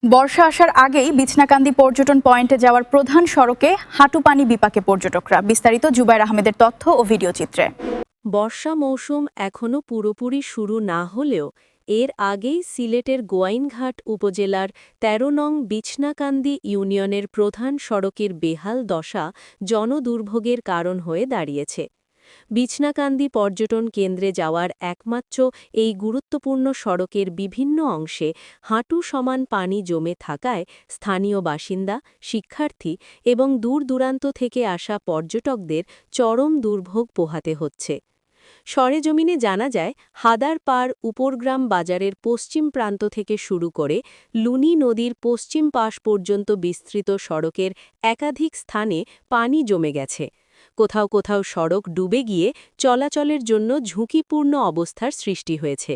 বর্ষা আসার আগেই বিছনাকান্দি পর্যটন পয়েন্টে যাওয়ার প্রধান সড়কে হাঁটু পানি বিপাকে পর্যটকরা। বিস্তারিত জুবায়ের আহমেদের তথ্য ও ভিডিও চিত্রে। বর্ষা মৌসুম এখনও পুরোপুরি শুরু না হলেও এর আগেই সিলেটের গোয়াইনঘাট উপজেলার ১৩ নং বিছনাকান্দি ইউনিয়নের প্রধান সড়কের বেহাল দশা জনদুর্ভোগের কারণ হয়ে দাঁড়িয়েছে। বিছনাকান্দি পর্যটন কেন্দ্রে যাওয়ার একমাত্র এই গুরুত্বপূর্ণ সড়কের বিভিন্ন অংশে হাঁটু সমান পানি জমে থাকায় স্থানীয় বাসিন্দা, শিক্ষার্থী এবং দূর-দূরান্ত থেকে আসা পর্যটকদের চরম দুর্ভোগ পোহাতে হচ্ছে। সরেজমিনে জানা যায়, হাদারপাড় উপরগ্রাম বাজারের পশ্চিম প্রান্ত থেকে শুরু করে লুনি নদীর পশ্চিম পাশ পর্যন্ত বিস্তৃত সড়কের একাধিক স্থানে পানি জমে গেছে। কোথাও কোথাও সড়ক ডুবে গিয়ে চলাচলের জন্য ঝুঁকিপূর্ণ অবস্থার সৃষ্টি হয়েছে।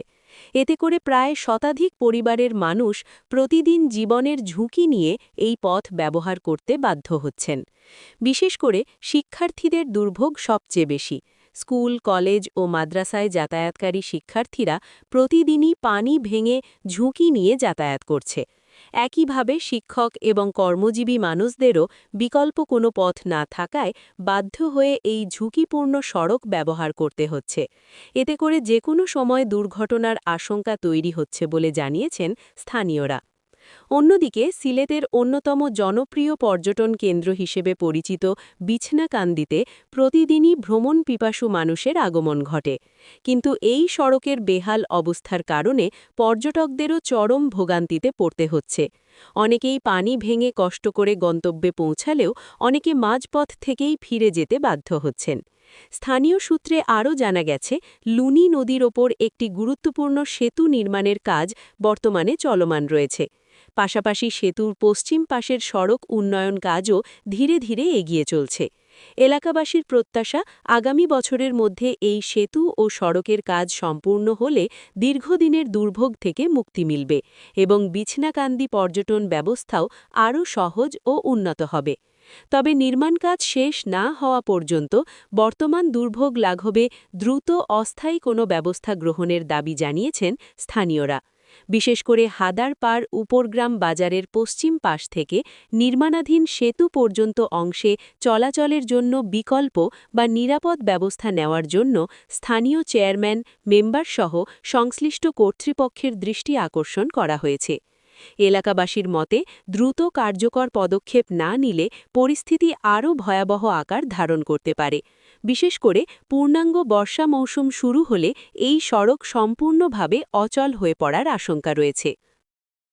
এতে করে প্রায় শতাধিক পরিবারের মানুষ প্রতিদিন জীবনের ঝুঁকি নিয়ে এই পথ ব্যবহার করতে বাধ্য হচ্ছেন। বিশেষ করে শিক্ষার্থীদের দুর্ভোগ সবচেয়ে বেশি। স্কুল, কলেজ ও মাদ্রাসায় যাতায়াতকারী শিক্ষার্থীরা প্রতিদিনই পানি ভেঙে ঝুঁকি নিয়ে যাতায়াত করছে। একইভাবে শিক্ষক এবং কর্মজীবী মানুষদেরও বিকল্প কোনো পথ না থাকায় বাধ্য হয়ে এই ঝুঁকিপূর্ণ সড়ক ব্যবহার করতে হচ্ছে। এতে করে যে কোনো সময় দুর্ঘটনার আশঙ্কা তৈরি হচ্ছে বলে জানিয়েছেন স্থানীয়রা। অন্যদিকে সিলেটের অন্যতম জনপ্রিয় পর্যটন কেন্দ্র হিসেবে পরিচিত বিছনাকান্দিতে প্রতিদিনই ভ্রমণ পিপাসু মানুষের আগমন ঘটে। কিন্তু এই সড়কের বেহাল অবস্থার কারণে পর্যটকদেরও চরম ভোগান্তিতে পড়তে হচ্ছে। অনেকেই পানি ভেঙে কষ্ট করে গন্তব্যে পৌঁছালেও অনেকে মাঝপথ থেকেই ফিরে যেতে বাধ্য হচ্ছেন। স্থানীয় সূত্রে আরও জানা গেছে, লুনি নদীর ওপর একটি গুরুত্বপূর্ণ সেতু নির্মাণের কাজ বর্তমানে চলমান রয়েছে। পাশাপাশি সেতুর পশ্চিম পাশের সড়ক উন্নয়ন কাজও ধীরে ধীরে এগিয়ে চলছে। এলাকাবাসীর প্রত্যাশা, আগামী বছরের মধ্যে এই সেতু ও সড়কের কাজ সম্পূর্ণ হলে দীর্ঘদিনের দুর্ভোগ থেকে মুক্তি মিলবে এবং বিছনাকান্দি পর্যটন ব্যবস্থাও আরও সহজ ও উন্নত হবে। তবে নির্মাণ কাজ শেষ না হওয়া পর্যন্ত বর্তমান দুর্ভোগ লাঘবে দ্রুত অস্থায়ী কোনো ব্যবস্থা গ্রহণের দাবি জানিয়েছেন স্থানীয়রা। বিশেষ করে হাদারপাড় উপরগ্রাম বাজারের পশ্চিম পাশ থেকে নির্মাণাধীন সেতু পর্যন্ত অংশে চলাচলের জন্য বিকল্প বা নিরাপদ ব্যবস্থা নেওয়ার জন্য স্থানীয় চেয়ারম্যান, মেম্বারসহ সংশ্লিষ্ট কর্তৃপক্ষের দৃষ্টি আকর্ষণ করা হয়েছে। এলাকাবাসীর মতে, দ্রুত কার্যকর পদক্ষেপ না নিলে পরিস্থিতি আরও ভয়াবহ আকার ধারণ করতে পারে। বিশেষ করে পূর্ণাঙ্গ বর্ষা মৌসুম শুরু হলে এই সড়ক সম্পূর্ণভাবে অচল হয়ে পড়ার আশঙ্কা রয়েছে।